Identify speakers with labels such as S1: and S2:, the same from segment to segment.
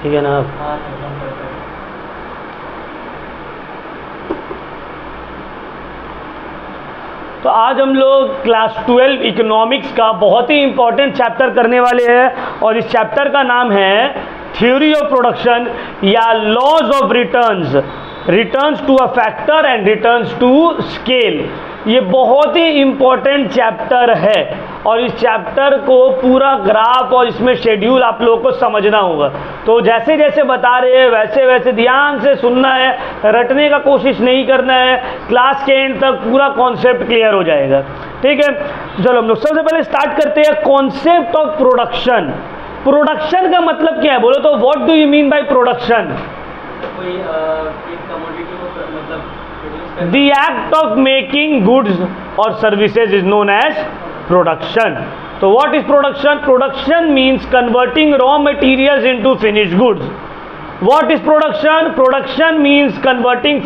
S1: ठीक है ना। तो आज हम लोग क्लास 12 इकोनॉमिक्स का बहुत ही इंपॉर्टेंट चैप्टर करने वाले हैं और इस चैप्टर का नाम है थ्योरी ऑफ प्रोडक्शन या laws of returns, returns to a factor and returns to scale. ये बहुत ही इंपॉर्टेंट चैप्टर है और इस चैप्टर को पूरा ग्राफ और इसमें शेड्यूल आप लोगों को समझना होगा। तो जैसे जैसे बता रहे हैं वैसे वैसे ध्यान से सुनना है, रटने का कोशिश नहीं करना है, क्लास के एंड तक पूरा कॉन्सेप्ट क्लियर हो जाएगा। ठीक है, चलो हम लोग सबसे पहले स्टार्ट करते हैं कॉन्सेप्ट ऑफ प्रोडक्शन। प्रोडक्शन का मतलब क्या है बोलो तो, what do you mean by production? The act of making goods or services is known as production. So what is production? Production means converting raw materials into finished goods. What is production? Production means converting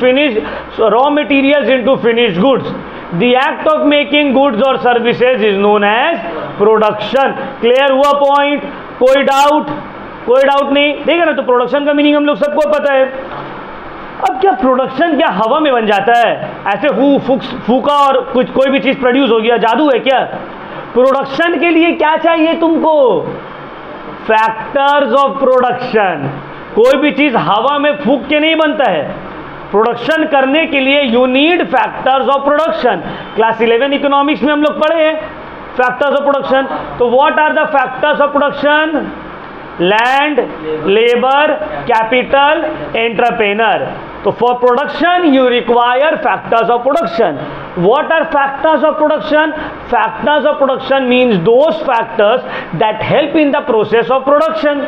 S1: raw materials into finished goods. The act of making goods or services is known as production. Clear हुआ point? कोई doubt? कोई doubt नहीं, ठीक है ना। तो production का meaning हम लोग सबको पता है। अब क्या प्रोडक्शन क्या हवा में बन जाता है? ऐसे फूका और कुछ कोई भी चीज प्रोड्यूस हो गया, जादू है क्या? प्रोडक्शन के लिए क्या चाहिए तुमको? Factors of production. कोई भी चीज हवा में फूक के नहीं बनता है। प्रोडक्शन करने के लिए you need factors of production. Class 11 economics में हम लोग पढ़े हैं फैक्टर्स ऑफ प्रोडक्शन। तो what are the factors of production? Land, labour, capital, entrepreneur. तो for production you require factors of production. What are factors of production? Factors of production means those factors that help in the process of production.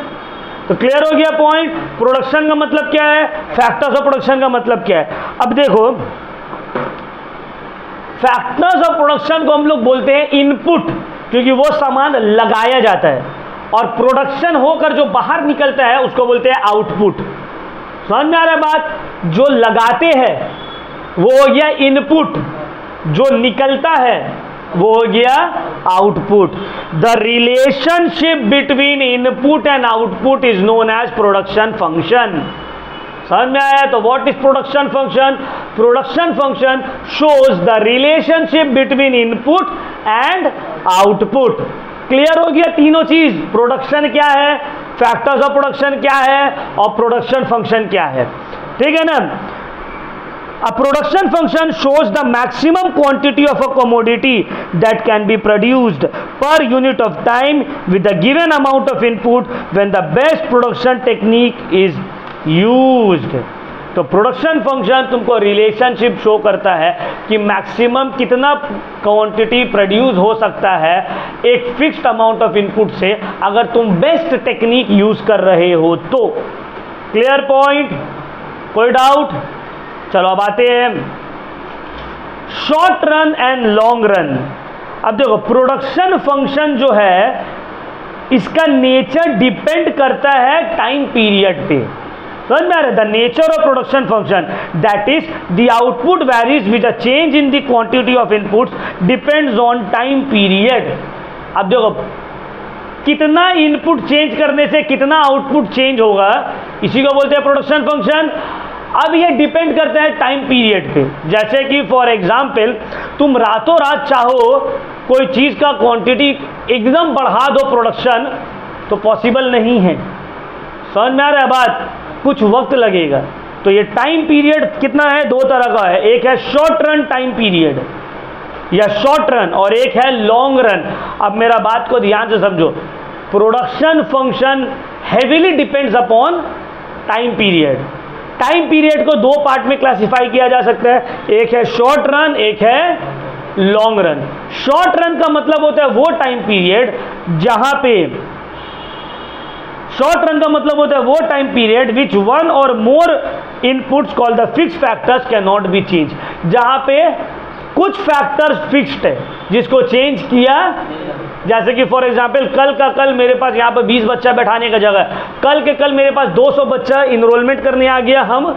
S1: तो clear हो गया point? Production का मतलब क्या है, factors of production का मतलब क्या है। अब देखो, फैक्टर्स ऑफ प्रोडक्शन को हम लोग बोलते हैं इनपुट, क्योंकि वो सामान लगाया जाता है, और प्रोडक्शन होकर जो बाहर निकलता है उसको बोलते हैं आउटपुट। समझ में आ रहा है बात? जो लगाते हैं वो हो गया इनपुट, जो निकलता है वो हो गया output. The relationship between input and output is known as production function. समझ में आया? तो what is production function? Production function shows the relationship between input and output. Clear हो गया तीनों चीज? प्रोडक्शन क्या है, फैक्टर्स ऑफ प्रोडक्शन क्या है, और प्रोडक्शन फंक्शन क्या है। ठीक है ना। A production function shows the maximum quantity of a commodity that can be produced per unit of time with a given amount of input when the best production technique is used. तो production function तुमको relationship show करता है कि maximum कितना quantity produce हो सकता है एक फिक्स्ड अमाउंट ऑफ इनपुट से, अगर तुम बेस्ट टेक्निक यूज कर रहे हो तो। Clear point? कोई डाउट? चलो अब आते हैं short run and long run. अब देखो, प्रोडक्शन फंक्शन जो है इसका नेचर डिपेंड करता है टाइम पीरियड पे। समझ में आ रहा है? The nature of production function that is the output varies with a change in the quantity of inputs depends on time period. अब देखो, कितना इनपुट चेंज करने से कितना आउटपुट चेंज होगा, इसी को बोलते हैं प्रोडक्शन फंक्शन। अब ये डिपेंड करता है टाइम पीरियड पे। जैसे कि फॉर एग्जाम्पल तुम रातों रात चाहो कोई चीज का क्वांटिटी एकदम बढ़ा दो प्रोडक्शन, तो पॉसिबल नहीं है। समझ में आ रहा है बात? कुछ वक्त लगेगा। तो ये टाइम पीरियड कितना है? दो तरह का है, एक है शॉर्ट रन टाइम पीरियड या शॉर्ट रन, और एक है लॉन्ग रन। अब मेरा बात को ध्यान से समझो, production function heavily depends upon time period. Time period को दो पार्ट में क्लासिफाई किया जा सकता है, एक है शॉर्ट रन, एक है लॉन्ग रन। शॉर्ट रन का मतलब होता है वो टाइम पीरियड जहां पे शॉर्ट रन का मतलब होता है वो time period which one or more inputs called the fix factors can not be change. जहां पे कुछ फैक्टर्स फिक्स्ड है जिसको चेंज किया, जैसे कि फॉर एग्जांपल कल का कल मेरे पास यहाँ पर 20 बच्चा बैठाने का जगह है, कल के कल मेरे पास 200 बच्चा इनरोलमेंट करने आ गया, हम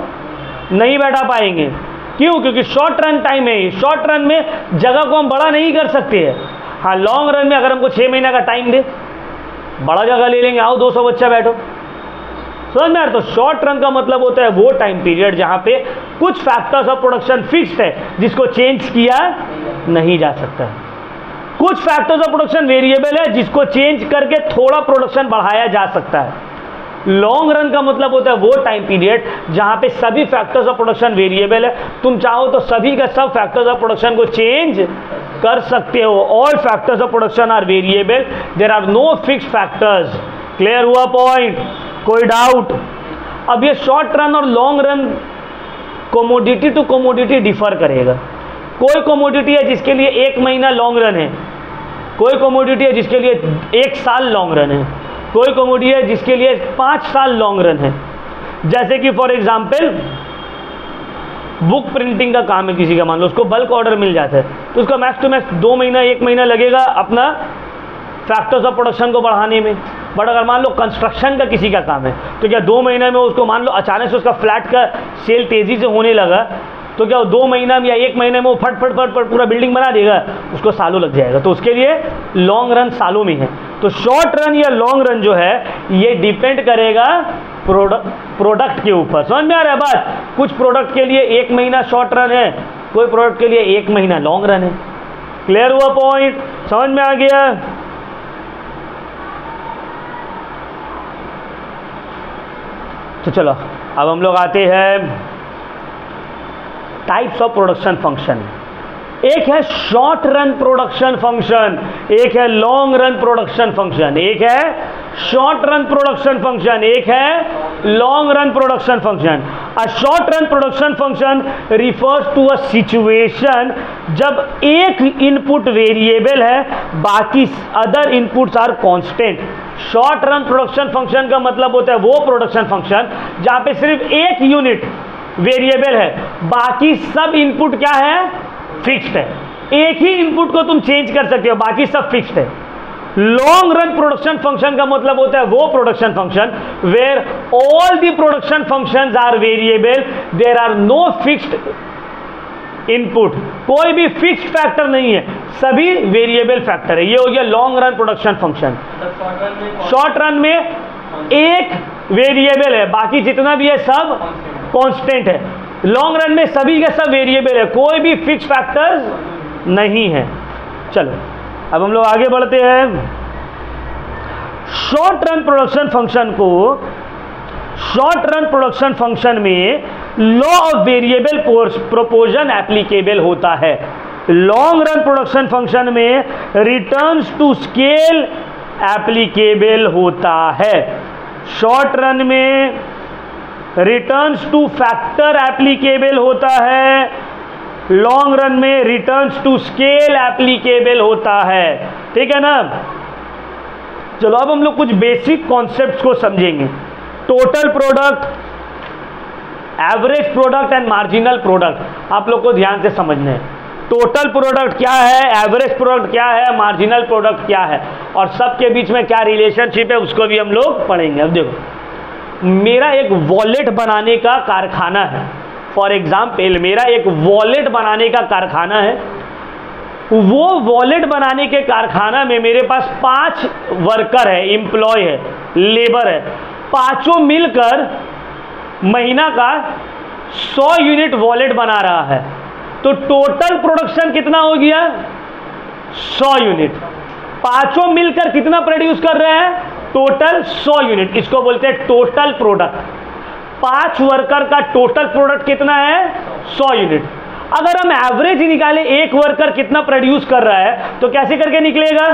S1: नहीं बैठा पाएंगे। क्यों? क्योंकि शॉर्ट रन टाइम है। शॉर्ट रन में जगह को हम बड़ा नहीं कर सकते हैं। हाँ, लॉन्ग रन में अगर हमको 6 महीने का टाइम दे, बड़ा जगह ले लेंगे, आओ 200 बच्चा बैठो। समझ में आ रहा? तो शॉर्ट रन का मतलब होता है वो टाइम पीरियड जहां पे कुछ फैक्टर्स ऑफ प्रोडक्शन फिक्स्ड है जिसको चेंज किया नहीं जा सकता है, कुछ फैक्टर्स ऑफ प्रोडक्शन वेरिएबल है जिसको चेंज करके थोड़ा प्रोडक्शन बढ़ाया जा सकता है। लॉन्ग रन का मतलब होता है वो टाइम पीरियड जहां पे सभी फैक्टर्स ऑफ प्रोडक्शन वेरिएबल है, तुम चाहो तो सभी का सब फैक्टर्स ऑफ प्रोडक्शन को चेंज कर सकते हो। All factors of production are variable, there are no fixed factors. Clear हुआ पॉइंट? कोई डाउट? अब ये शॉर्ट रन और long run commodity to commodity differ करेगा। कोई कोमोडिटी है जिसके लिए 1 महीना लॉन्ग रन है, कोई कोमोडिटी है जिसके लिए 1 साल लॉन्ग रन है, कोई कोमोडिटी है जिसके लिए 5 साल लॉन्ग रन है। जैसे कि फॉर एग्जाम्पल बुक प्रिंटिंग का काम है किसी का, मान लो उसको बल्क ऑर्डर मिल जाता है तो उसका मैक्स टू मैक्स 2 महीना 1 महीना लगेगा अपना फैक्टर्स ऑफ प्रोडक्शन को बढ़ाने में। बट अगर मान लो कंस्ट्रक्शन का किसी का काम है तो क्या 2 महीने में उसको, मान लो अचानक से उसका फ्लैट का सेल तेज़ी से होने लगा तो क्या 2 महीना में या 1 महीने में वो फट फट फट फट पूरा बिल्डिंग बना देगा? उसको सालों लग जाएगा। तो उसके लिए लॉन्ग रन सालों में है। तो शॉर्ट रन या लॉन्ग रन जो है ये डिपेंड करेगा प्रोडक्ट के ऊपर। समझ में आ रहा है बात? कुछ प्रोडक्ट के लिए 1 महीना शॉर्ट रन है, कोई प्रोडक्ट के लिए 1 महीना लॉन्ग रन है। क्लियर हुआ पॉइंट? समझ में आ गया? तो चलो अब हम लोग आते हैं टाइप्स ऑफ प्रोडक्शन फंक्शन। एक है शॉर्ट रन प्रोडक्शन फंक्शन, एक है लॉन्ग रन प्रोडक्शन फंक्शन। एक है शॉर्ट रन प्रोडक्शन फंक्शन, एक है long run production function. A short run production function refers to a situation जब एक इनपुट वेरिएबल है, बाकी other inputs are constant. Short run production function का मतलब होता है वो प्रोडक्शन फंक्शन जहां पे सिर्फ एक यूनिट वेरिएबल है, बाकी सब इनपुट क्या है? फिक्स्ड है। एक ही इनपुट को तुम चेंज कर सकते हो, बाकी सब फिक्स्ड है। लॉन्ग रन प्रोडक्शन फंक्शन का मतलब होता है वो production function where all the production functions are variable, there are no fixed input, कोई भी फिक्स्ड फैक्टर नहीं है, सभी वेरिएबल फैक्टर है। ये हो गया long run production function. Short run में एक वेरिएबल है, बाकी जितना भी है सब कांस्टेंट है। लॉन्ग रन में सभी के सब वेरिएबल है, कोई भी फिक्स फैक्टर्स नहीं है। चलो अब हम लोग आगे बढ़ते हैं। शॉर्ट रन प्रोडक्शन फंक्शन को, शॉर्ट रन प्रोडक्शन फंक्शन में law of variable proportion applicable होता है। लॉन्ग रन प्रोडक्शन फंक्शन में रिटर्न्स टू स्केल एप्लीकेबल होता है। शॉर्ट रन में रिटर्न्स टू फैक्टर एप्लीकेबल होता है, लॉन्ग रन में रिटर्न्स टू स्केल एप्लीकेबल होता है। ठीक है ना? चलो अब हम लोग कुछ बेसिक कॉन्सेप्ट्स को समझेंगे। Total product, average product and marginal product आप लोग को ध्यान से समझना है। टोटल प्रोडक्ट क्या है, एवरेज प्रोडक्ट क्या है, मार्जिनल प्रोडक्ट क्या है और सबके बीच में क्या रिलेशनशिप है उसको भी हम लोग पढ़ेंगे। अब देखो, मेरा एक वॉलेट बनाने का कारखाना है। फॉर एग्जाम्पल मेरा एक वॉलेट बनाने का कारखाना है। वो वॉलेट बनाने के कारखाना में मेरे पास 5 वर्कर है, एम्प्लॉय है, लेबर है। पांचों मिलकर महीना का 100 यूनिट वॉलेट बना रहा है। तो टोटल प्रोडक्शन कितना हो गया? 100 यूनिट। पांचों मिलकर कितना प्रोड्यूस कर रहे हैं? Total 100 unit. इसको बोलते हैं टोटल प्रोडक्ट। 5 वर्कर का टोटल प्रोडक्ट कितना है? 100 यूनिट। अगर हम एवरेज निकालें एक वर्कर कितना प्रोड्यूस कर रहा है तो कैसे करके निकलेगा?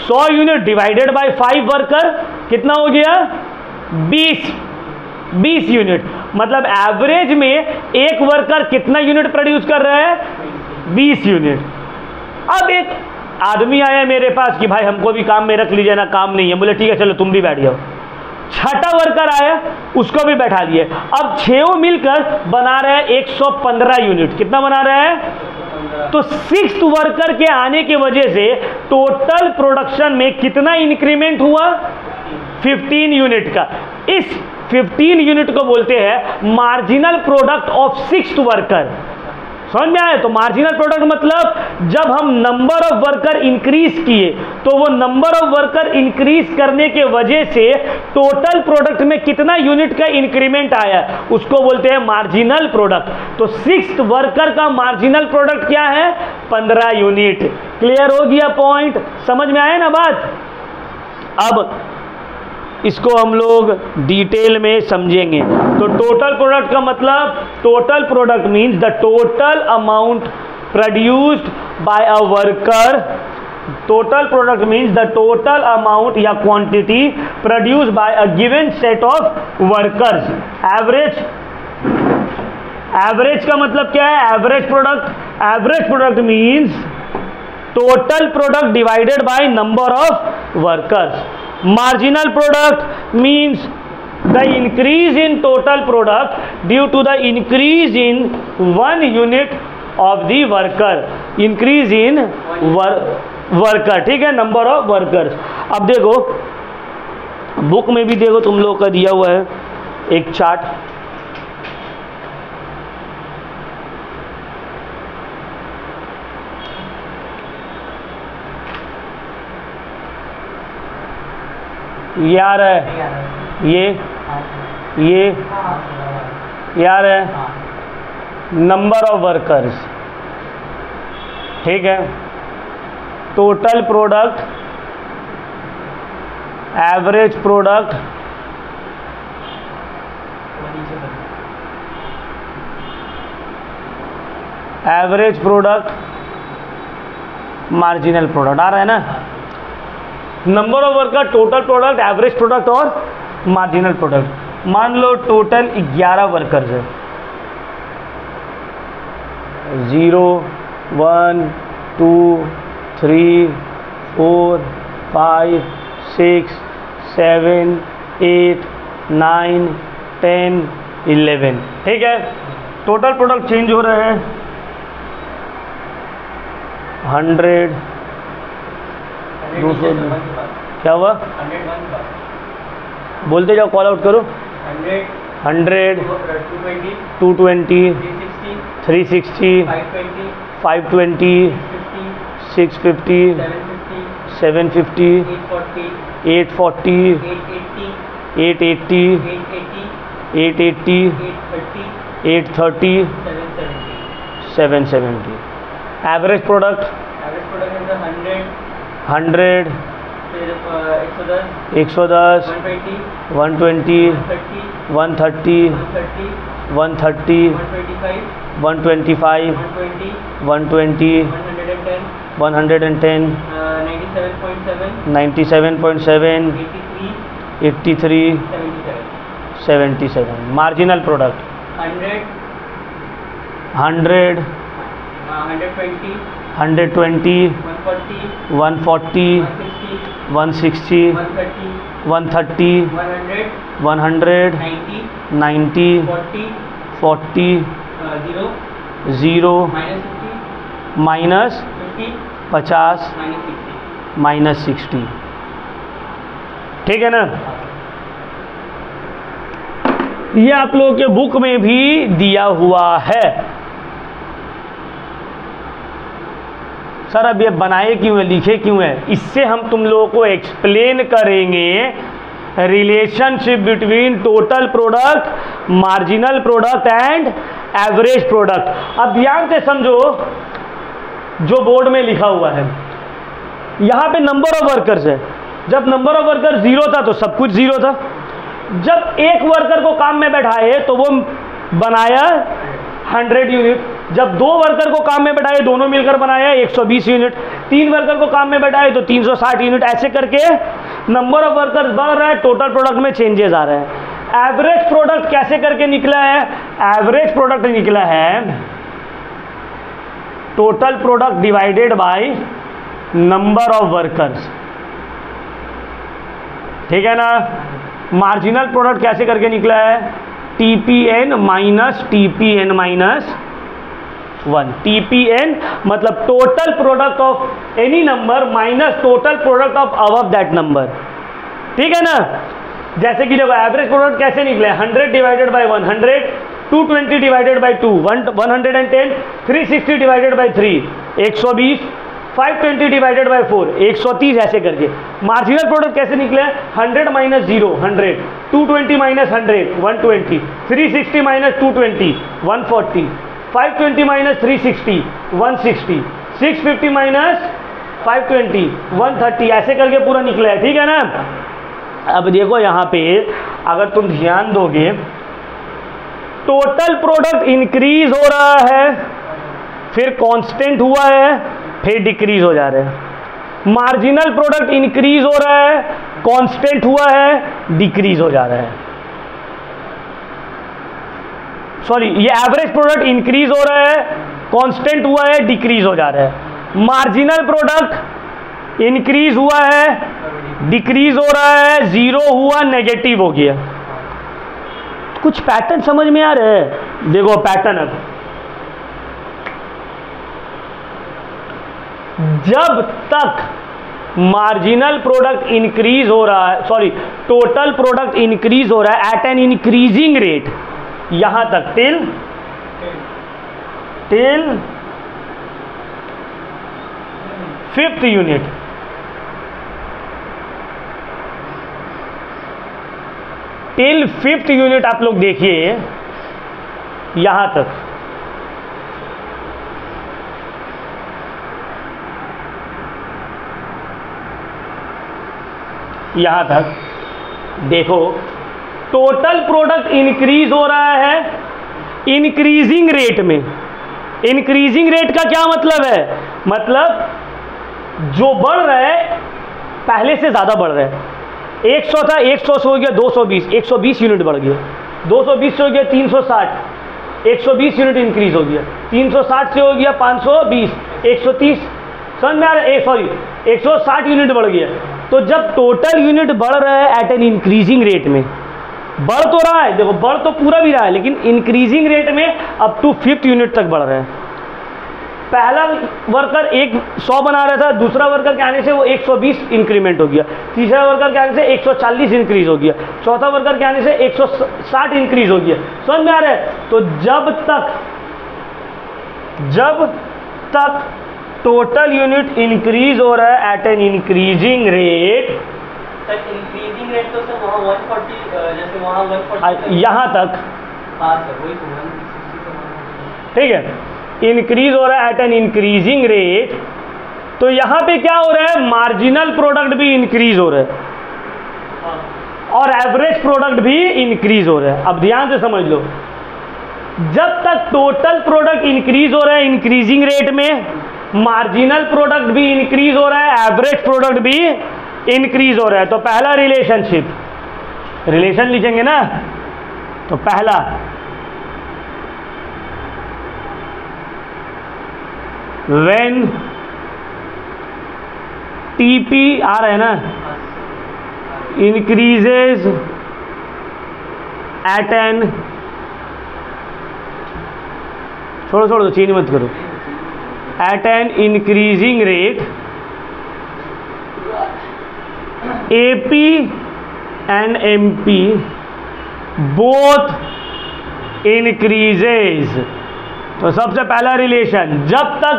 S1: 100 यूनिट डिवाइडेड बाय 5 वर्कर कितना हो गया? 20 यूनिट। मतलब एवरेज में एक वर्कर कितना यूनिट प्रोड्यूस कर रहा है? 20 यूनिट। अब एक आदमी आया मेरे पास कि भाई हमको भी काम में रख लीजिए ना, काम नहीं है। बोले ठीक है चलो तुम भी बैठ जाओ। छठा वर्कर आया, उसको भी बैठा दिए। अब 6 मिलकर बना रहे हैं 115 यूनिट। कितना बना रहे हैं? तो 6th वर्कर के आने की वजह से टोटल प्रोडक्शन में कितना इंक्रीमेंट हुआ? 15 यूनिट का। इस 15 यूनिट को बोलते हैं marginal product of 6th worker. समझ में आया? तो मार्जिनल प्रोडक्ट मतलब जब हम नंबर ऑफ वर्कर इंक्रीज किए तो वो नंबर ऑफ वर्कर इंक्रीज करने के वजह से टोटल प्रोडक्ट में कितना यूनिट का इंक्रीमेंट आया, उसको बोलते हैं मार्जिनल प्रोडक्ट। तो 6th वर्कर का मार्जिनल प्रोडक्ट क्या है? 15 यूनिट। क्लियर हो गया पॉइंट? समझ में आया ना बात? अब इसको हम लोग डिटेल में समझेंगे। तो टोटल प्रोडक्ट का मतलब, total product means the total amount produced by a worker. Total product means the total amount या quantity produced by a given set of workers. Average का मतलब क्या है? Average product means total product divided by number of workers. Marginal product means the increase in total product due to the increase in 1 unit of the worker, increase in worker, ठीक है, number of workers। अब देखो book में भी देखो तुम लोग का दिया हुआ है एक चार्ट, ये आ रहा है, ये आ रहा है नंबर ऑफ वर्कर्स, ठीक है। Total product, average product, marginal product आ रहा है ना। Number of worker, total product, average product और मार्जिनल प्रोडक्ट। मान लो टोटल 11 वर्कर्स है, 0 1 2 3 4 5 6 7 8 9 10 11, ठीक है। टोटल प्रोडक्ट चेंज हो रहे हैं 100 200, क्या हुआ?
S2: 101
S1: बोलते जाओ, कॉल आउट करो। 100 220 360 520 650 750 840 880 880 830 770। Average product 100 110 120 130 130 125 120 110 97.7 83 77। Marginal product 100 120 140 160 130 100 90 40 0 minus 50 minus 60, ठीक है ना। ये आप लोगों के बुक में भी दिया हुआ है। सर अब ये बनाए क्यों है, लिखे क्यों है? इससे हम तुम लोगों को एक्सप्लेन करेंगे relationship between total product, marginal product and average product. अब ध्यान से समझो जो बोर्ड में लिखा हुआ है, यहाँ पे नंबर ऑफ वर्कर्स है। जब नंबर ऑफ वर्कर 0 था तो सब कुछ 0 था। जब एक वर्कर को काम में बैठाए तो वो बनाया 100 यूनिट। जब 2 वर्कर को काम में बैठाए, दोनों मिलकर बनाया 120 यूनिट। 3 वर्कर को काम में बैठाए तो 360 यूनिट। ऐसे करके नंबर ऑफ वर्कर्स बढ़ रहा है, टोटल प्रोडक्ट में चेंजेस आ रहे हैं। एवरेज प्रोडक्ट कैसे करके निकला है? एवरेज प्रोडक्ट निकला है total product divided by number of workers, ठीक है ना। मार्जिनल प्रोडक्ट कैसे करके निकला है? TPN minus TPN minus 1। TPN मतलब total product of any number minus total product of above that number, ठीक है ना। जैसे कि देखो एवरेज प्रोडक्ट कैसे निकले? 100 divided by 100, 220 divided by 2 110, 360 divided by 3 120, 520 divided by 4 130, ऐसे करके मार्जिनल प्रोडक्ट कैसे निकले? 100 minus 0 100, 220 minus 100 120, 360 minus 220 140, 520 minus 360 160, 650 minus 520 130, ऐसे करके पूरा निकला है। ठीक है ना? अब देखो यहाँ पे अगर तुम ध्यान दोगे, टोटल प्रोडक्ट इंक्रीज हो रहा है, फिर कांस्टेंट हुआ है, फिर डिक्रीज हो जा रहा है। मार्जिनल प्रोडक्ट इंक्रीज हो रहा है, कांस्टेंट हुआ है, डिक्रीज हो जा रहा है। सॉरी, ये एवरेज प्रोडक्ट इंक्रीज हो रहा है, कांस्टेंट हुआ है, डिक्रीज हो जा रहा है। मार्जिनल प्रोडक्ट इंक्रीज हुआ है, डिक्रीज हो रहा है, जीरो हुआ, नेगेटिव हो गया। कुछ पैटर्न समझ में आ रहा है? देखो पैटर्न, अब जब तक मार्जिनल प्रोडक्ट इंक्रीज हो रहा है, सॉरी टोटल प्रोडक्ट इंक्रीज हो रहा है एट एन इंक्रीजिंग रेट, यहां तक till fifth unit, till fifth unit आप लोग देखिए, यहां तक देखो, टोटल प्रोडक्ट इंक्रीज हो रहा है इंक्रीजिंग रेट में। इंक्रीजिंग रेट का क्या मतलब है? मतलब जो बढ़ रहा है पहले से ज्यादा बढ़ रहा है। 100 था, 100 से हो गया 220, 120 यूनिट बढ़ गया, 220 से हो गया 360, 120 यूनिट इंक्रीज हो गया, 360 से हो गया 520, 130, समझ में आ रहा है? सॉरी 160 यूनिट बढ़ गया। तो जब टोटल यूनिट बढ़ रहा है एट एन इंक्रीजिंग रेट में, बढ़ तो रहा है, देखो बढ़ तो पूरा भी रहा है, लेकिन इंक्रीजिंग रेट में अप टू फिफ्थ यूनिट तक बढ़ रहा है। पहला वर्कर 100 बना रहा था, दूसरा वर्कर के आने से वो 120 इंक्रीमेंट हो गया, तीसरा वर्कर के आने से 140 इंक्रीज हो गया, चौथा वर्कर के आने से 160 इंक्रीज हो गया। समझ में आ रहा है? तो जब तक टोटल यूनिट इंक्रीज हो रहा है at an increasing rate,
S2: increasing rate तो सर वहाँ 140, जैसे वहाँ 140
S1: यहाँ तक,
S2: हाँ सर वही तो 160,
S1: ठीक है, इंक्रीज हो रहा है एट एन इंक्रीजिंग रेट। तो यहाँ पे क्या हो रहा है? मार्जिनल प्रोडक्ट भी इंक्रीज हो रहा है और एवरेज प्रोडक्ट भी इंक्रीज हो रहा है। अब ध्यान से समझ लो, जब तक टोटल प्रोडक्ट इंक्रीज हो रहा है इंक्रीजिंग रेट में, मार्जिनल प्रोडक्ट भी इंक्रीज हो रहा है, एवरेज प्रोडक्ट भी इंक्रीज हो रहा है। तो पहला रिलेशन लिखेंगे ना, तो पहला when TP आ रहा है ना, increases at an, छोड़ो चेंज मत करो, at an increasing rate, AP and MP both increases। तो सबसे पहला रिलेशन, जब तक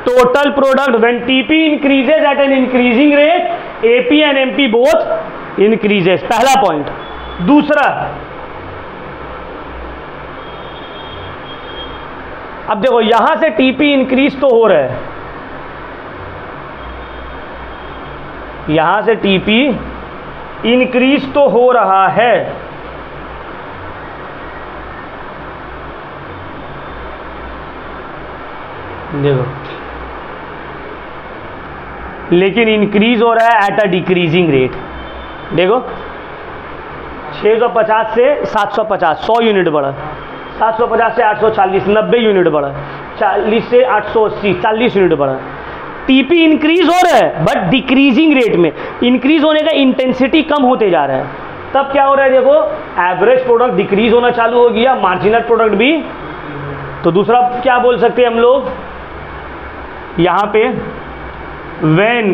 S1: total product when TP increases at an increasing rate, AP and MP both increases, पहला पॉइंट। दूसरा, अब देखो यहां से टीपी इंक्रीज तो हो रहा है, यहां से टीपी इंक्रीज तो हो रहा है, देखो, लेकिन इंक्रीज हो रहा है एट अ डिक्रीजिंग रेट। देखो 650 से 750, 100 यूनिट बढ़ा, 750 से 840, 90 यूनिट बढ़ा, 40 से 880, 40 यूनिट बढ़ा। टीपी इंक्रीज हो रहा है बट डिक्रीजिंग रेट में, इंक्रीज होने का इंटेंसिटी कम होते जा रहा है। तब क्या हो रहा है? देखो एवरेज प्रोडक्ट डिक्रीज होना चालू हो गया, मार्जिनल प्रोडक्ट भी। तो दूसरा क्या बोल सकते हैं हम लोग यहां पे, when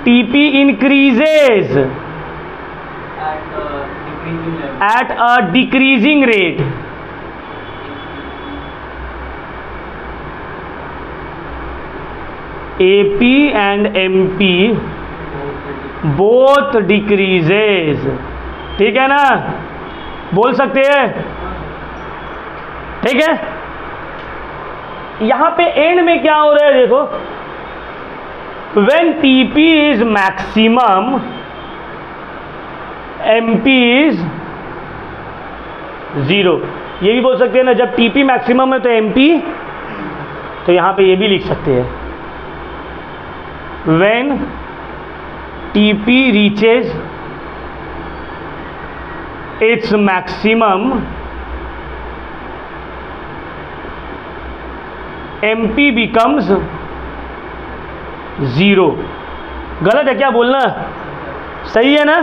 S1: TP increases at a decreasing rate. AP and MP both decreases. ठीक है ना, बोल सकते हैं, ठीक है। यहां पे एंड में क्या हो रहा है देखो, when TP is maximum MP is 0। ये भी बोल सकते हैं ना, जब TP मैक्सिमम है तो MP, तो यहां पे ये भी लिख सकते हैं when TP reaches its maximum MP becomes 0। गलत है क्या बोलना, सही है ना।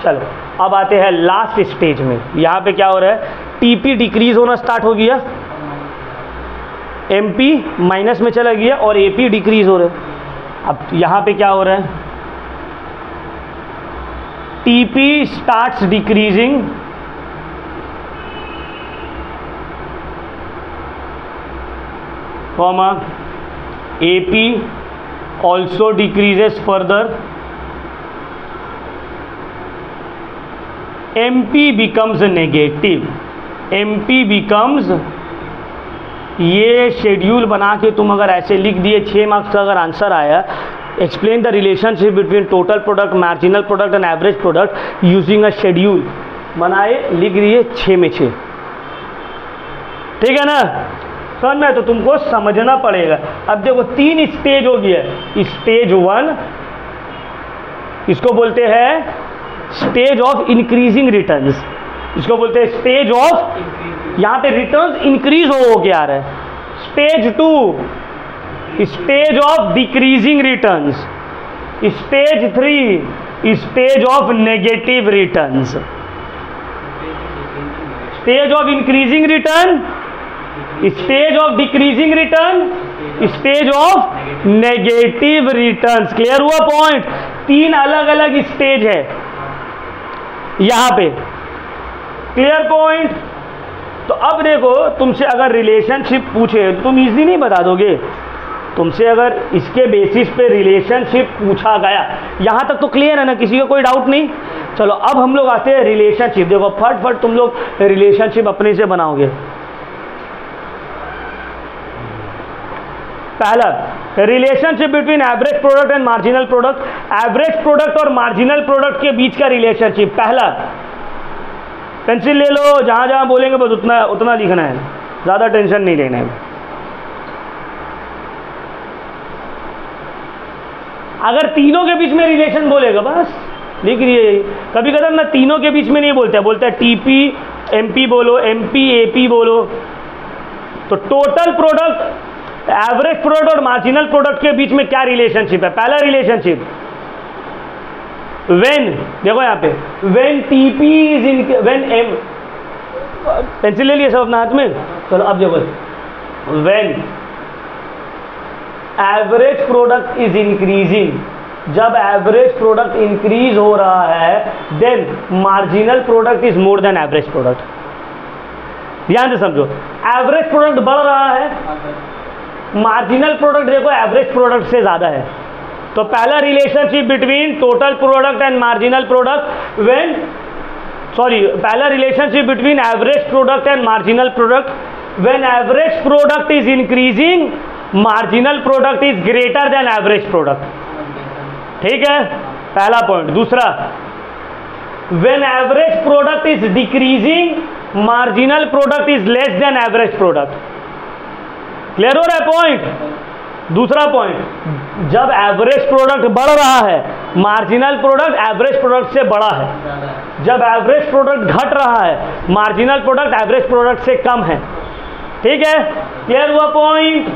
S1: चलो अब आते हैं लास्ट स्टेज में। यहाँ पे क्या हो रहा है, टीपी डिक्रीज होना स्टार्ट हो गया, एमपी माइनस में चला गया और एपी डिक्रीज हो रहा है। अब यहाँ पे क्या हो रहा है, TP starts decreasing, comma AP also decreases further, MP becomes negative, MP becomes, ये शेड्यूल बना के तुम अगर ऐसे लिख दिए, 6 मार्क्स का अगर आंसर आया, explain the relationship between total product, marginal product and average product using a schedule, बनाए लिख दिए 6 में 6, ठीक है ना। समझ में, तो तुमको समझना पड़ेगा। अब देखो 3 स्टेज हो गया। स्टेज 1 इसको बोलते हैं स्टेज ऑफ इंक्रीजिंग रिटर्न्स, इसको बोलते हैं स्टेज ऑफ, यहाँ पे रिटर्न्स इंक्रीज हो के आ रहा है। Stage 2 stage of decreasing returns, stage 3 stage of negative returns. Stage of increasing return, stage of decreasing return, stage of negative returns. Clear हुआ पॉइंट। 3 अलग अलग स्टेज है यहां पे, क्लियर पॉइंट। तो अब देखो तुमसे अगर रिलेशनशिप पूछे तो तुम इजीली नहीं बता दोगे। तुमसे अगर इसके बेसिस पे रिलेशनशिप पूछा गया, यहां तक तो क्लियर है ना, किसी का कोई डाउट नहीं। चलो अब हम लोग आते हैं रिलेशनशिप। देखो फट तुम लोग रिलेशनशिप अपने से बनाओगे। पहला relationship between average product and marginal product, average product और मार्जिनल प्रोडक्ट के बीच का रिलेशनशिप। पहला पेंसिल ले लो, जहां जहां बोलेंगे बस उतना उतना लिखना है, ज्यादा टेंशन नहीं लेना है। अगर तीनों के बीच में रिलेशन बोलेगा बस लिख रही। कभी कभी ना तीनों के बीच में नहीं बोलते, बोलते हैं टीपी एमपी बोलो, एमपी एपी बोलो। तो टोटल प्रोडक्ट, एवरेज प्रोडक्ट और मार्जिनल प्रोडक्ट के बीच में क्या रिलेशनशिप है। पहला रिलेशनशिप व्हेन, देखो यहाँ पे when TP is in, when M, pencil ले लिए सब अपना हाथ में। चलो अब देखो, when average product is increasing, जब एवरेज प्रोडक्ट इंक्रीज हो रहा है, then marginal product is more than average product. ध्यान से समझो, एवरेज प्रोडक्ट बढ़ रहा है, मार्जिनल प्रोडक्ट देखो एवरेज प्रोडक्ट से ज्यादा है। तो पहला relationship between total product and marginal product, when, sorry, पहला relationship between average product and marginal product, when average product is increasing, marginal product is greater than average product. ठीक है, पहला पॉइंट। दूसरा, when average product is decreasing, marginal product is less than average product. Clear हो रहा है point. दूसरा point, जब average product बढ़ रहा है, मार्जिनल प्रोडक्ट एवरेज प्रोडक्ट से बड़ा है। जब एवरेज प्रोडक्ट घट रहा है, मार्जिनल प्रोडक्ट एवरेज प्रोडक्ट से कम है। ठीक है, क्लियर हुआ point.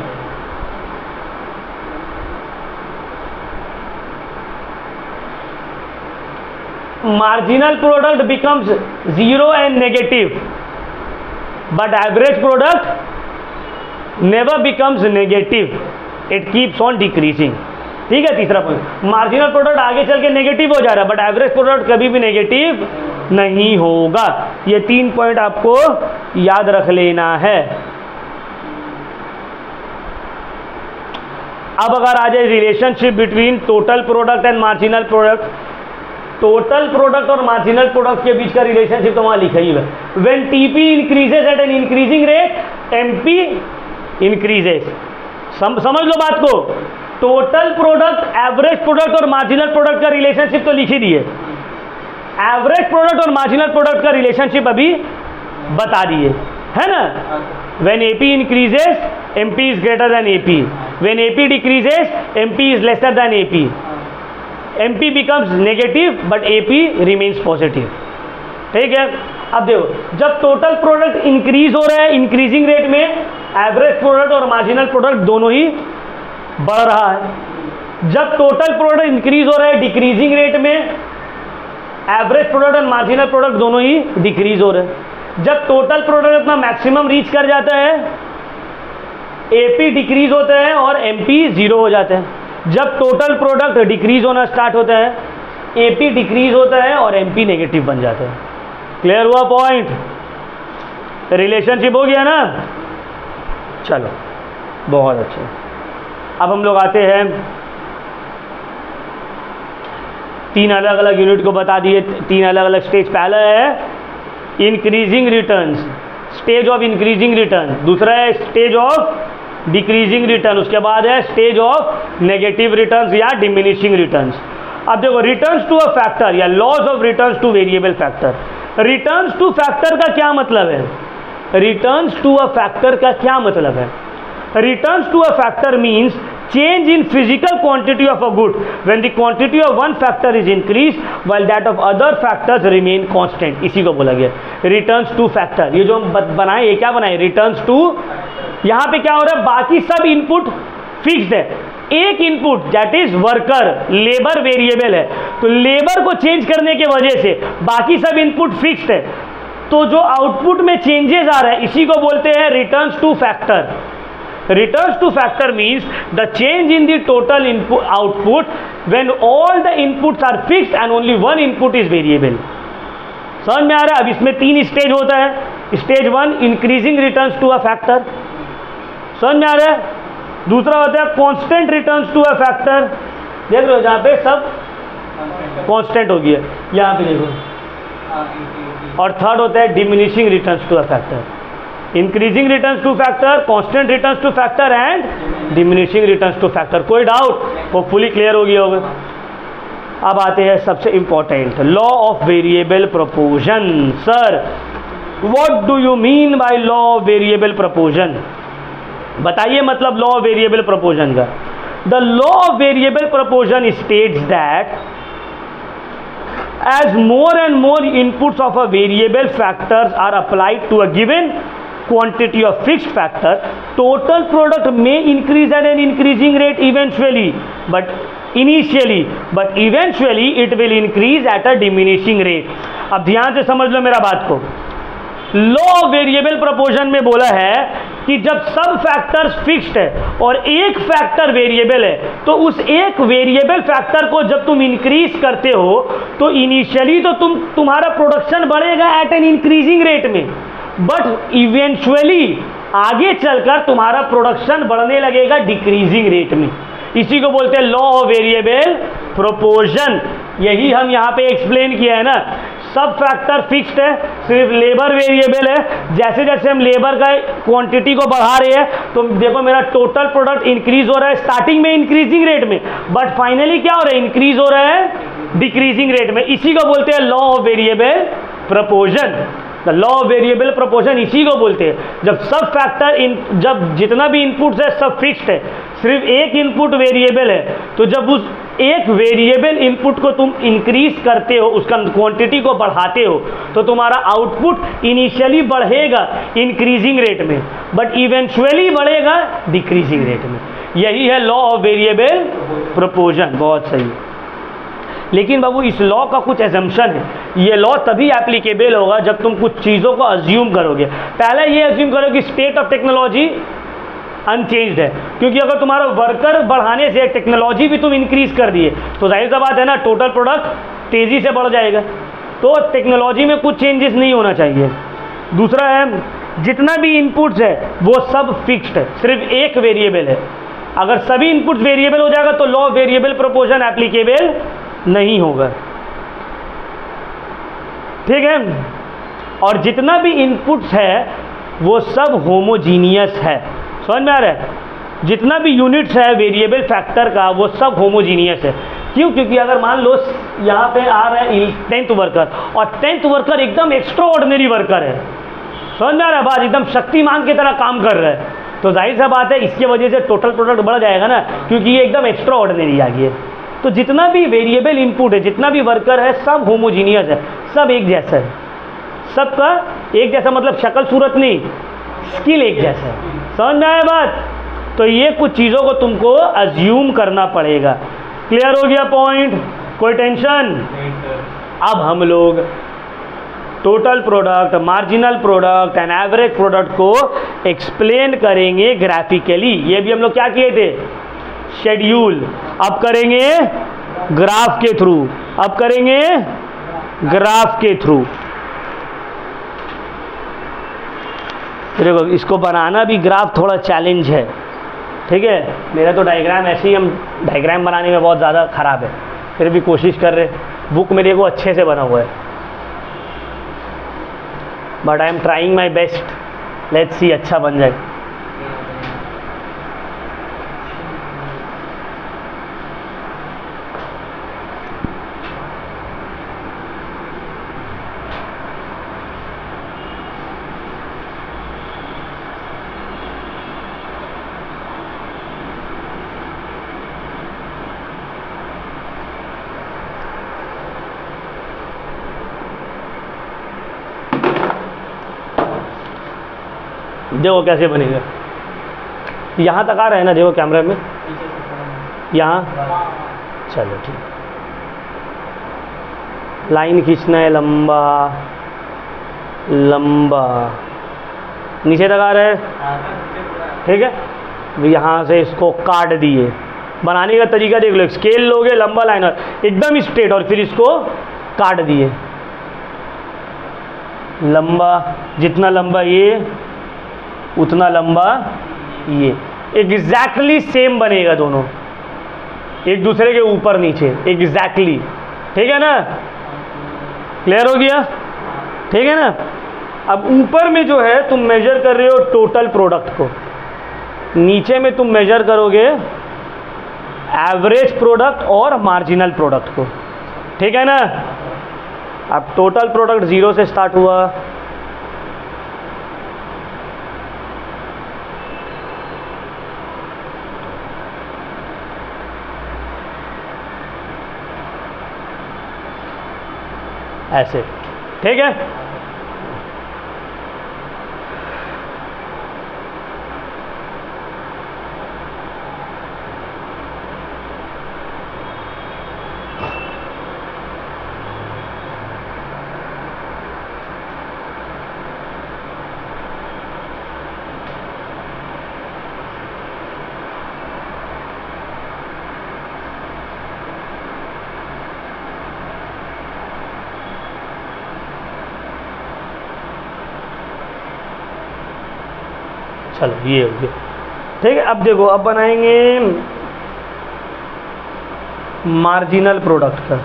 S1: Marginal product becomes zero and negative, but average product never becomes negative, it keeps on decreasing। ठीक है, तीसरा पॉइंट, मार्जिनल प्रोडक्ट आगे चल के नेगेटिव हो जा रहा है, बट एवरेज प्रोडक्ट कभी भी नेगेटिव नहीं होगा। ये 3 पॉइंट आपको याद रख लेना है। अब अगर आ जाए relationship between total product and marginal product, total product और मार्जिनल प्रोडक्ट के बीच का रिलेशनशिप तो वहां लिखा ही है, when TP increases eight an increasing rate MP increases. समझ लो बात को, टोटल प्रोडक्ट, एवरेज प्रोडक्ट और मार्जिनल प्रोडक्ट का रिलेशनशिप तो लिख ही दिए, एवरेज प्रोडक्ट और मार्जिनल प्रोडक्ट का रिलेशनशिप अभी बता दिए, है ना। When AP increases MP is greater then AP, when AP decreases MP is lesser than AP, MP becomes negative but AP remains positive. ठीक है। अब देखो, जब टोटल प्रोडक्ट इंक्रीज हो रहा है इंक्रीजिंग रेट में, एवरेज प्रोडक्ट और मार्जिनल प्रोडक्ट दोनों ही बढ़ रहा है। जब टोटल प्रोडक्ट इंक्रीज हो रहा है डिक्रीजिंग रेट में, एवरेज प्रोडक्ट और मार्जिनल प्रोडक्ट दोनों ही डिक्रीज हो रहे हैं। जब टोटल प्रोडक्ट अपना मैक्सिमम रीच कर जाता है, एपी डिक्रीज होता है और एमपी जीरो हो जाता है। जब टोटल प्रोडक्ट डिक्रीज होना स्टार्ट होता है, एपी डिक्रीज होता है और एमपी नेगेटिव बन जाता है। क्लियर हुआ पॉइंट? रिलेशनशिप हो गया ना। चलो बहुत अच्छा। अब हम लोग आते हैं, 3 अलग अलग यूनिट को बता दिए, 3 अलग अलग स्टेज। पहला है increasing returns, stage of increasing return. दूसरा है स्टेज ऑफ डिक्रीजिंग रिटर्न। उसके बाद है स्टेज ऑफ नेगेटिव रिटर्न्स या डिमिनिशिंग रिटर्न्स। अब देखो, रिटर्न्स टू अ फैक्टर या loss of returns two variable factor. Returns to factor का क्या मतलब है? रिटर्न्स टू अ फैक्टर का क्या मतलब है? Returns to a factor means change in physical quantity of a good when the quantity of one factor is increased while that of other factors remain constant। इसी को बोला गया returns to factor। ये जो हम बनाए, ये क्या बनाए? returns to। यहाँ पे क्या हो रहा है? बाकी सब इनपुट फिक्स्ड है, एक input that is worker, labour variable है, तो लेबर को चेंज करने के वजह से बाकी सब इनपुट फिक्स्ड है, तो जो आउटपुट में चेंजेस आ रहा है इसी को बोलते हैं returns to factor. Returns to factor means the change in the total input output when all the inputs are fixed and only one input is variable। समझ में आ रहा है? अब इसमें 3 स्टेज होता है। Stage 1 increasing returns to a factor, समझ में आ रहा है। दूसरा होता है constant returns to a factor, देख रहे हो जहाँ पे सब कांस्टेंट हो गया, यहाँ पे देखो। और थर्ड होता है diminishing returns to a factor, increasing returns to factor, constant returns to factor and diminishing returns to factor. कोई डाउट? होपफुली क्लियर हो गया होगा। अब आते हैं सबसे important, law of variable proportion. Sir what do you mean by law of variable proportion? बताइए मतलब लॉ ऑफ वेरिएबल प्रोपोर्शन का। The law of variable proportion states that as more and more inputs of a variable factors are applied to a given quantity of fixed factor, total product may increase at an increasing rate eventually, but eventually it will increase at a diminishing rate। अब ध्यान से समझ लो मेरा बात को। Law of variable proportion में बोला है कि जब सब फैक्टर्स फिक्स्ड है और एक फैक्टर वेरिएबल है, तो उस एक वेरिएबल फैक्टर को जब तुम इंक्रीज करते हो तो इनिशियली तो तुम्हारा प्रोडक्शन बढ़ेगा एट एन इंक्रीजिंग रेट में, बट इवेंचुअली आगे चलकर तुम्हारा प्रोडक्शन बढ़ने लगेगा डिक्रीजिंग रेट में। इसी को बोलते हैं लॉ ऑफ वेरिएबल प्रोपोर्शन। यही हम यहाँ पे एक्सप्लेन किया है ना। सब फैक्टर फिक्स्ड है, सिर्फ लेबर वेरिएबल है। जैसे जैसे हम लेबर का क्वांटिटी को बढ़ा रहे हैं तो देखो मेरा टोटल प्रोडक्ट इंक्रीज हो रहा है स्टार्टिंग में इंक्रीजिंग रेट में, बट फाइनली क्या हो रहा है? इंक्रीज हो रहा है डिक्रीजिंग रेट में। इसी को बोलते हैं law of variable proportion. The law of variable proportion इसी को बोलते हैं। जब सब फैक्टर जब जितना भी इनपुट्स है सब फिक्स्ड है, सिर्फ एक इनपुट वेरिएबल है, तो जब उस एक वेरिएबल इनपुट को तुम इंक्रीज करते हो, उसका क्वांटिटी को बढ़ाते हो, तो तुम्हारा आउटपुट इनिशियली बढ़ेगा इंक्रीजिंग रेट में, बट इवेंचुअली बढ़ेगा डिक्रीजिंग रेट में। यही है लॉ ऑफ वेरिएबल प्रोपोर्शन। बहुत सही। लेकिन बाबू इस लॉ का कुछ एजम्पशन है। ये लॉ तभी एप्लीकेबल होगा जब तुम कुछ चीज़ों को अज्यूम करोगे। पहले ये अज्यूम करो कि स्टेट ऑफ टेक्नोलॉजी अनचेंज्ड है, क्योंकि अगर तुम्हारा वर्कर बढ़ाने से टेक्नोलॉजी भी तुम इंक्रीज कर दिए तो जाहिर सा बात है ना, टोटल प्रोडक्ट तेज़ी से बढ़ जाएगा। तो टेक्नोलॉजी में कुछ चेंजेस नहीं होना चाहिए। दूसरा है, जितना भी इनपुट्स है वो सब फिक्स्ड है, सिर्फ एक वेरिएबल है। अगर सभी इनपुट्स वेरिएबल हो जाएगा तो law of variable proportion applicable नहीं होगा, ठीक है। और जितना भी इनपुट्स है वो सब होमोजीनियस है, समझ में आ रहा है। जितना भी यूनिट्स है वेरिएबल फैक्टर का वो सब होमोजीनियस है। क्यों? क्योंकि अगर मान लो यहाँ पे आ रहा है 10th वर्कर और 10th वर्कर एकदम एक्स्ट्रा ऑर्डिनरी वर्कर है, समझ में आ रहा है बात, एकदम शक्तिमान की तरह काम कर रहा है, तो जाहिर सा बात है इसकी वजह से टोटल प्रोडक्ट बढ़ जाएगा ना, क्योंकि ये एकदम एक्स्ट्रा ऑर्डिनरी आ गई है। तो जितना भी वेरिएबल इनपुट है, जितना भी वर्कर है, सब होमोजीनियस है, सब एक जैसा है, सबका एक जैसा, मतलब शक्ल सूरत नहीं, स्किल एक जैसा है, समझ में आया बात। तो ये कुछ चीज़ों को तुमको अज्यूम करना पड़ेगा। क्लियर हो गया पॉइंट? कोई टेंशन? अब हम लोग total product, marginal product and average product को एक्सप्लेन करेंगे ग्राफिकली। ये भी हम लोग क्या किए थे? शेड्यूल। अब करेंगे ग्राफ के थ्रू, अब करेंगे ग्राफ के थ्रू। देखो इसको बनाना भी ग्राफ थोड़ा चैलेंज है, ठीक है। मेरा तो डायग्राम ऐसे ही, हम डायग्राम बनाने में बहुत ज़्यादा ख़राब है, फिर भी कोशिश कर रहे। बुक मेरे को अच्छे से बना हुआ है, but I am trying my best. Let's see अच्छा बन जाए। देखो कैसे बनेगा, यहाँ तक आ रहा है ना, देखो कैमरा में, यहाँ, चलो ठीक। लाइन खींचना है लंबा लंबा, नीचे तक आ रहा है, ठीक है। यहाँ से इसको काट दिए। बनाने का तरीका देख लो, स्केल लोगे, लंबा लाइनर एकदम स्ट्रेट, और फिर इसको काट दिए। लंबा, जितना लंबा ये उतना लंबा ये, एग्जैक्टली सेम बनेगा दोनों, एक दूसरे के ऊपर नीचे एग्जैक्टली, ठीक है ना। क्लियर हो गया? ठीक है ना। अब ऊपर में जो है तुम मेजर कर रहे हो टोटल प्रोडक्ट को, नीचे में तुम मेजर करोगे एवरेज प्रोडक्ट और मार्जिनल प्रोडक्ट को, ठीक है ना। अब टोटल प्रोडक्ट 0 से स्टार्ट हुआ, ऐसे, ठीक है। चलो ये हो गया, ठीक है। अब देखो, अब बनाएंगे मार्जिनल प्रोडक्ट का।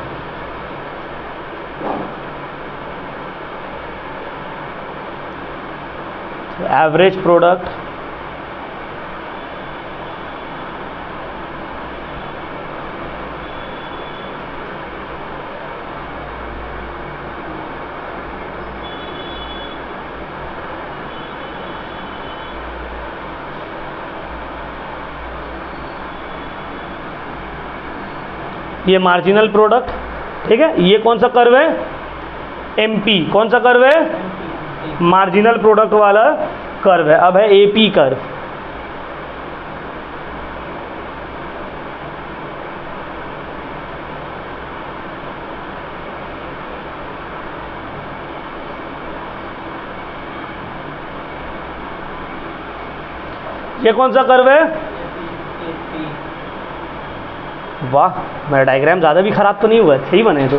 S1: एवरेज प्रोडक्ट ये मार्जिनल प्रोडक्ट, ठीक है। ये कौन सा कर्व है? एमपी। कौन सा कर्व है? मार्जिनल प्रोडक्ट वाला कर्व है। अब है एपी कर्व। ये कौन सा कर्व है? वाह, मेरा डायग्राम ज़्यादा भी ख़राब तो नहीं हुआ, सही बने तो।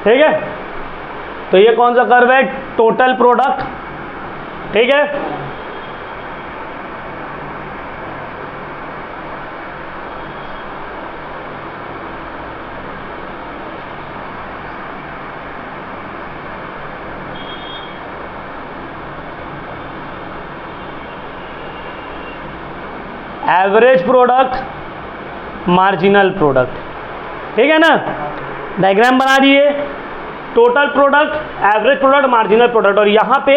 S1: ठीक है, तो ये कौन सा कर्व है? Total product. ठीक है, एवरेज प्रोडक्ट, मार्जिनल प्रोडक्ट। ठीक है ना, डायग्राम बना दिए, total product, average product, marginal product, और यहां पे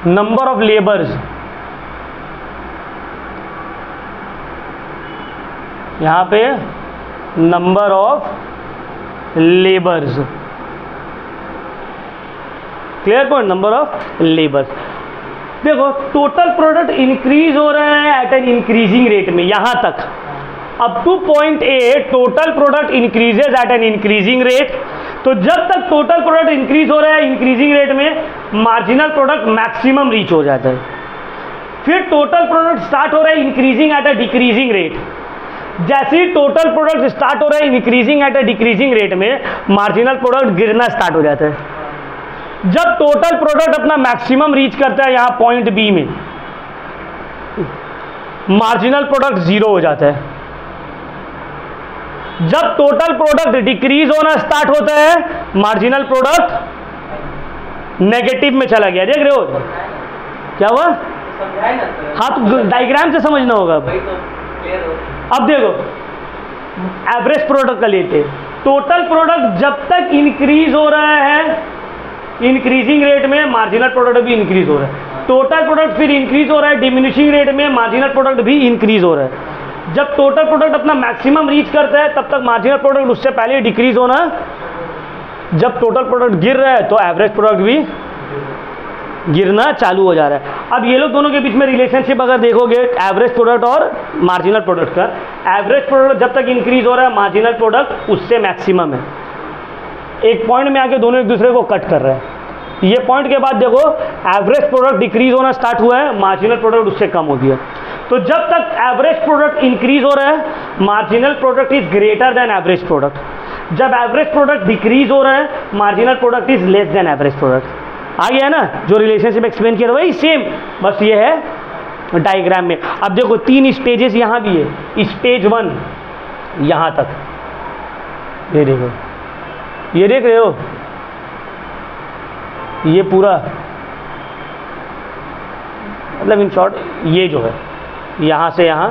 S1: नंबर ऑफ लेबर्स, यहां पे number of labours. Clear point? Number of labours. देखो टोटल प्रोडक्ट इंक्रीज हो रहा है एट एन इंक्रीजिंग रेट में, यहां तक up two point A total product increases eight an increasing rate. तो जब तक टोटल प्रोडक्ट इंक्रीज हो रहा है इंक्रीजिंग रेट में, मार्जिनल प्रोडक्ट मैक्सिमम रीच हो जाता है। फिर टोटल प्रोडक्ट स्टार्ट हो रहा है increasing at a decreasing rate. जैसे ही टोटल प्रोडक्ट स्टार्ट हो रहा है increasing at a decreasing rate में, मार्जिनल प्रोडक्ट गिरना स्टार्ट हो जाता है। जब टोटल प्रोडक्ट अपना मैक्सिमम रीच करता है यहां पॉइंट बी में, मार्जिनल प्रोडक्ट जीरो हो जाता है। जब टोटल प्रोडक्ट डिक्रीज होना स्टार्ट होता है, मार्जिनल प्रोडक्ट नेगेटिव में चला गया। देख रहे हो क्या हुआ? हाँ, तो डायग्राम से समझना होगा। अब देखो एवरेज प्रोडक्ट का लेते, टोटल प्रोडक्ट जब तक इंक्रीज हो रहा है इंक्रीजिंग रेट में, मार्जिनल प्रोडक्ट भी इंक्रीज हो रहा है। टोटल प्रोडक्ट फिर इंक्रीज हो रहा है डिमिनिशिंग रेट में, मार्जिनल प्रोडक्ट भी इंक्रीज हो रहा है। जब टोटल प्रोडक्ट अपना मैक्सिमम रीच करता है तब तक मार्जिनल प्रोडक्ट उससे पहले डिक्रीज होना। जब टोटल प्रोडक्ट गिर रहा है तो एवरेज प्रोडक्ट भी गिरना चालू हो जा रहा है। अब ये लोग दोनों के बीच में रिलेशनशिप अगर देखोगे एवरेज प्रोडक्ट और मार्जिनल प्रोडक्ट का, एवरेज प्रोडक्ट जब तक इंक्रीज हो रहा है, मार्जिनल प्रोडक्ट उससे मैक्सिमम है। एक पॉइंट में आके दोनों एक दूसरे को कट कर रहे हैं। ये पॉइंट के बाद देखो एवरेज प्रोडक्ट डिक्रीज होना स्टार्ट हुआ है, मार्जिनल प्रोडक्ट उससे कम हो गया। तो जब तक एवरेज प्रोडक्ट इंक्रीज हो रहा है, marginal product is greater than average product. जब एवरेज प्रोडक्ट डिक्रीज हो रहा है, marginal product is less than average product. आ गया ना? जो रिलेशनशिप एक्सप्लेन किया वही सेम, बस ये है डायग्राम में। अब देखो 3 स्टेजेस यहां भी है। स्टेज 1 यहां तक, ये देखो, ये देख रहे हो, ये पूरा मतलब इन शॉर्ट ये जो है यहाँ से यहाँ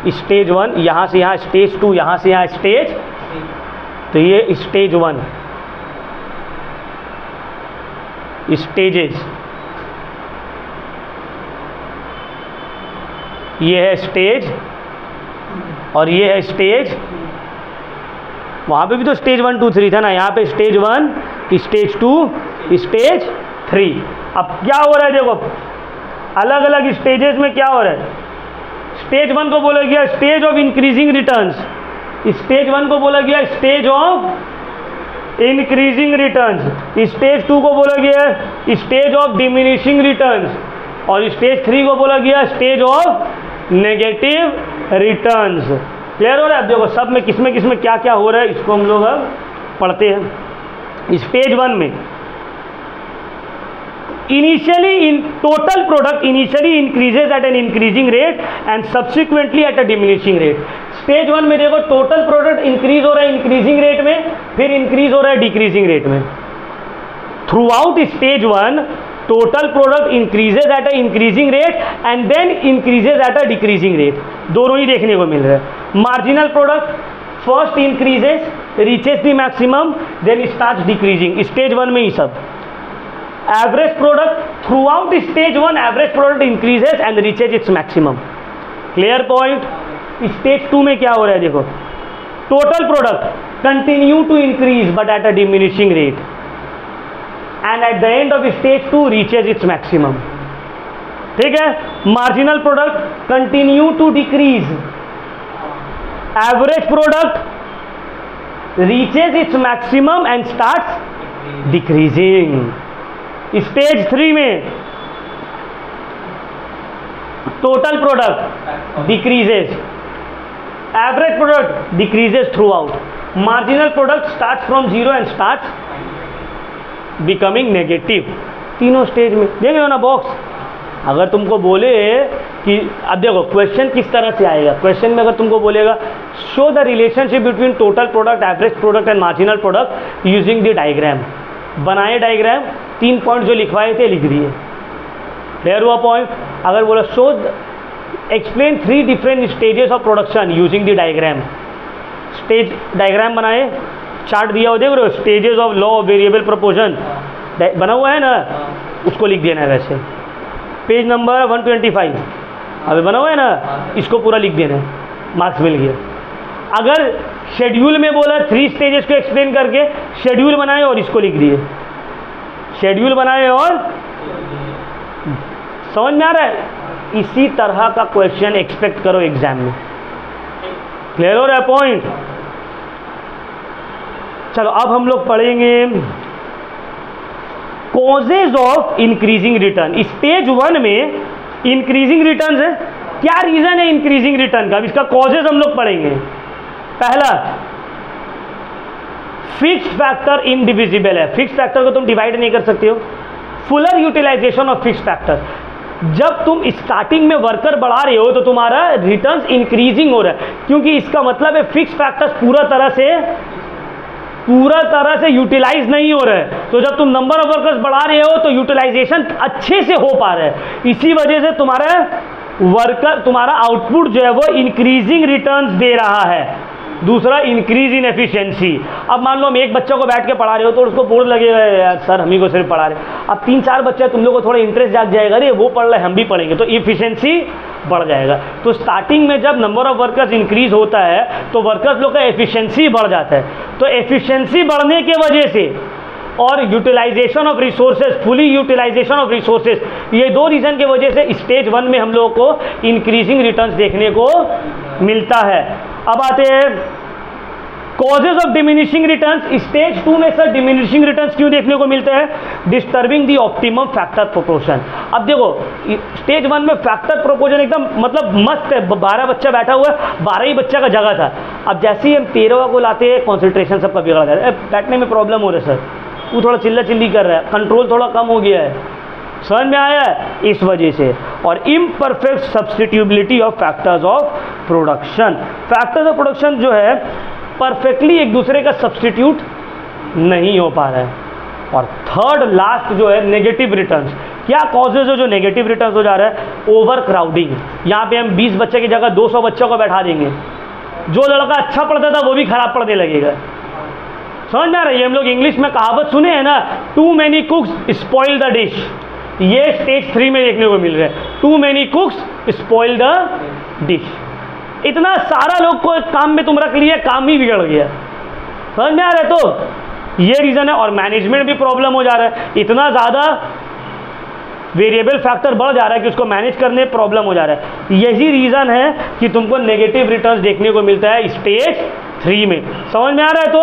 S1: स्टेज 1, यहाँ से यहाँ स्टेज 2, यहाँ से यहाँ स्टेज, तो ये स्टेज 1 स्टेजेस, ये है स्टेज और ये है स्टेज। वहाँ पे भी तो स्टेज 1 2 3 था ना, यहाँ पे स्टेज 1 स्टेज 2 स्टेज 3। अब क्या हो रहा है देखो, अलग अलग स्टेजेस में क्या हो रहा है। स्टेज 1 को बोला गया stage of increasing returns, stage 1 को बोला गया stage of increasing returns, stage 2 को बोला गया स्टेज ऑफ डिमिनिशिंग रिटर्न्स, और स्टेज 3 को बोला गया stage of negative returns. Clear हो रहा है? अब देखो सब में किसमें क्या क्या हो रहा है इसको हम लोग अब पढ़ते हैं। स्टेज 1 में initially in total product initially increases at an increasing rate and subsequently eight a diminishing rate. Stage 1 में देखो टोटल प्रोडक्ट इंक्रीज हो रहा है इंक्रीजिंग रेट में, फिर इंक्रीज हो रहा है डिक्रीजिंग रेट में। Throughout stage 1 total product increases at a increasing rate and then increases at a decreasing rate, दोनों ही देखने को मिल रहा है। Marginal product first increases, reaches the maximum, then start decreasing, stage 1 में ही सब। Average product throughout stage 1 average product increases and reaches its maximum. Clear point? Stage 2 में क्या हो रहा है देखो, total product continue to increase but at a diminishing rate and at the end of stage 2 reaches its maximum. ठीक है? marginal product continue to decrease, average product reaches its maximum and starts decreasing. stage 3 में total product decreases, average product decreases throughout, marginal product starts from 0 and starts becoming negative. तीनों stage में देख रहे हो ना box. अगर तुमको बोले कि अब देखो क्वेश्चन किस तरह से आएगा, क्वेश्चन में अगर तुमको बोलेगा show the relationship between total product, average product and marginal product using the diagram, बनाए डायग्राम, 3 पॉइंट जो लिखवाए थे लिख दिए, क्लियर हुआ पॉइंट। अगर बोला show explain 3 different stages of production using the diagram, stage diagram बनाए, चार्ट दिया हो, देख रहे हो stages of law of variable proportion बना हुआ है ना, उसको लिख देना है। वैसे पेज नंबर 125 अभी बना हुआ है ना, इसको पूरा लिख देना है, मार्क्स मिल गया। अगर शेड्यूल में बोला 3 स्टेजेस को एक्सप्लेन करके शेड्यूल बनाए और इसको लिख दिए, शेड्यूल बनाए और समझ में आ रहा है। इसी तरह का क्वेश्चन एक्सपेक्ट करो एग्जाम में, क्लियर हो रहा है पॉइंट। चलो अब हम लोग पढ़ेंगे causes of increasing return. Stage 1 में इंक्रीजिंग रिटर्न है, क्या रीजन है इंक्रीजिंग रिटर्न का, इसका कॉजेज हम लोग पढ़ेंगे। पहला, फिक्स्ड फैक्टर इनडिविजिबल है, फिक्स्ड फैक्टर को तुम डिवाइड नहीं कर सकते हो। Fuller utilization of fixed factor, जब तुम स्टार्टिंग में वर्कर बढ़ा रहे हो तो तुम्हारा रिटर्न्स इंक्रीजिंग हो रहा है, क्योंकि इसका मतलब है फिक्स्ड फैक्टर्स पूरा तरह से यूटिलाइज नहीं हो रहा है। तो जब तुम नंबर ऑफ वर्कर्स बढ़ा रहे हो तो यूटिलाइजेशन अच्छे से हो पा रहा है, इसी वजह से तुम्हारा आउटपुट जो है वो इंक्रीजिंग रिटर्न्स दे रहा है। दूसरा, इंक्रीज इन एफिशिएंसी। अब मान लो हम एक बच्चा को बैठ के पढ़ा रहे हो तो उसको बोर लगेगा यार सर हम ही को सिर्फ पढ़ा रहे, अब 3-4 बच्चे तुम लोग को थोड़ा इंटरेस्ट जाग जाएगा, अरे वो पढ़ रहे हम भी पढ़ेंगे, तो एफिशिएंसी बढ़ जाएगा। तो स्टार्टिंग में जब नंबर ऑफ वर्कर्स इंक्रीज होता है तो वर्कर्स लोग का एफिशिएंसी बढ़ जाता है। तो एफिशिएंसी बढ़ने के वजह से और utilization of resources, fully utilization of resources, ये 2 रीजन की वजह से स्टेज 1 में हम लोगों को इंक्रीजिंग रिटर्न्स देखने को मिलता है। अब आते हैं causes of diminishing returns. Stage 2 में सर डिमिनिशिंग रिटर्न्स क्यों देखने को मिलते हैं, disturbing the optimum factor proportion. अब देखो स्टेज 1 में फैक्टर प्रोपोर्शन एकदम मतलब मस्त है, 12 बच्चा बैठा हुआ है, 12 ही बच्चा का जगह था। अब जैसे ही हम 13वां को लाते हैं कॉन्सेंट्रेशन सबका बिगड़ जाता है, बैठने में प्रॉब्लम हो रहा है सर, वो थोड़ा चिल्ला चिल्ली कर रहा है, कंट्रोल थोड़ा कम हो गया है, समझ में आया है, इस वजह से। और imperfect substitutability of factors of production, factors of production जो है परफेक्टली एक दूसरे का सब्स्टिट्यूट नहीं हो पा रहा है। और थर्ड लास्ट जो है नेगेटिव रिटर्न्स, क्या कॉजेज है जो नेगेटिव रिटर्न्स हो जा रहा है, ओवर क्राउडिंग। यहाँ पे हम 20 बच्चे की जगह 200 बच्चों को बैठा देंगे, जो लड़का अच्छा पढ़ता था वो भी खराब पढ़ने लगेगा, समझ में आ रही है। हम लोग इंग्लिश में कहावत सुने हैं ना, too many cooks spoil the dish, ये स्टेज 3 में देखने को मिल रहा है, too many cooks spoil the dish. इतना सारा लोग को काम में तुम रख लिया, काम ही बिगड़ गया, समझ में आ रहा है। तो ये रीज़न है। और मैनेजमेंट भी प्रॉब्लम हो जा रहा है, इतना ज़्यादा वेरिएबल फैक्टर बढ़ जा रहा है कि उसको मैनेज करने में प्रॉब्लम हो जा रहा है। यही रीज़न है कि तुमको नेगेटिव रिटर्न्स देखने को मिलता है स्टेज 3 में, समझ में आ रहा है। तो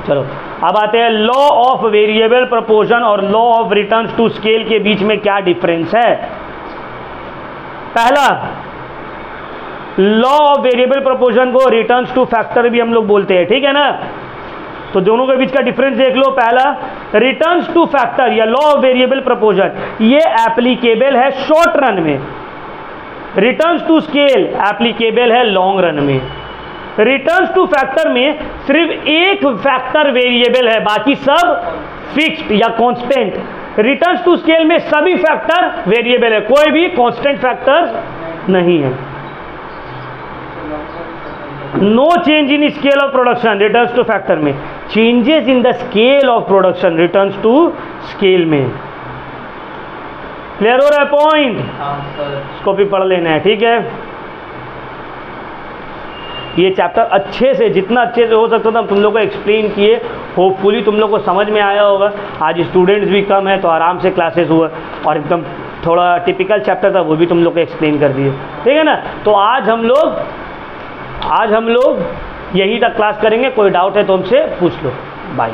S1: चलो अब आते हैं लॉ ऑफ वेरिएबल प्रोपोर्शन और law of returns to scale के बीच में क्या डिफरेंस है। पहला, लॉ ऑफ वेरिएबल प्रोपोर्शन को रिटर्न्स टू फैक्टर भी हम लोग बोलते हैं, ठीक है ना। तो दोनों के बीच का डिफरेंस देख लो। पहला, रिटर्न्स टू फैक्टर या लॉ ऑफ वेरिएबल प्रोपोर्शन, ये एप्लीकेबल है शॉर्ट रन में, रिटर्न्स टू स्केल एप्लीकेबल है लॉन्ग रन में। रिटर्न्स टू फैक्टर में सिर्फ एक फैक्टर वेरिएबल है, बाकी सब फिक्स्ड या कांस्टेंट। रिटर्न्स टू स्केल में सभी फैक्टर वेरिएबल है, कोई भी कांस्टेंट फैक्टर नहीं है। No change in scale of production returns to factor में, changes in the scale of production returns to scale में। क्लियर हो रहा है पॉइंट, इसको भी पढ़ लेना है, ठीक है। ये चैप्टर अच्छे से, जितना अच्छे से हो सकता था तुम लोग को एक्सप्लेन किए, होपफुली तुम लोग को समझ में आया होगा। आज स्टूडेंट्स भी कम है तो आराम से क्लासेस हुआ, और एकदम थोड़ा टिपिकल चैप्टर था वो भी तुम लोग को एक्सप्लेन कर दिए, ठीक है ना। तो आज हम लोग यहीं तक क्लास करेंगे, कोई डाउट है तो हमसे पूछ लो। बाय।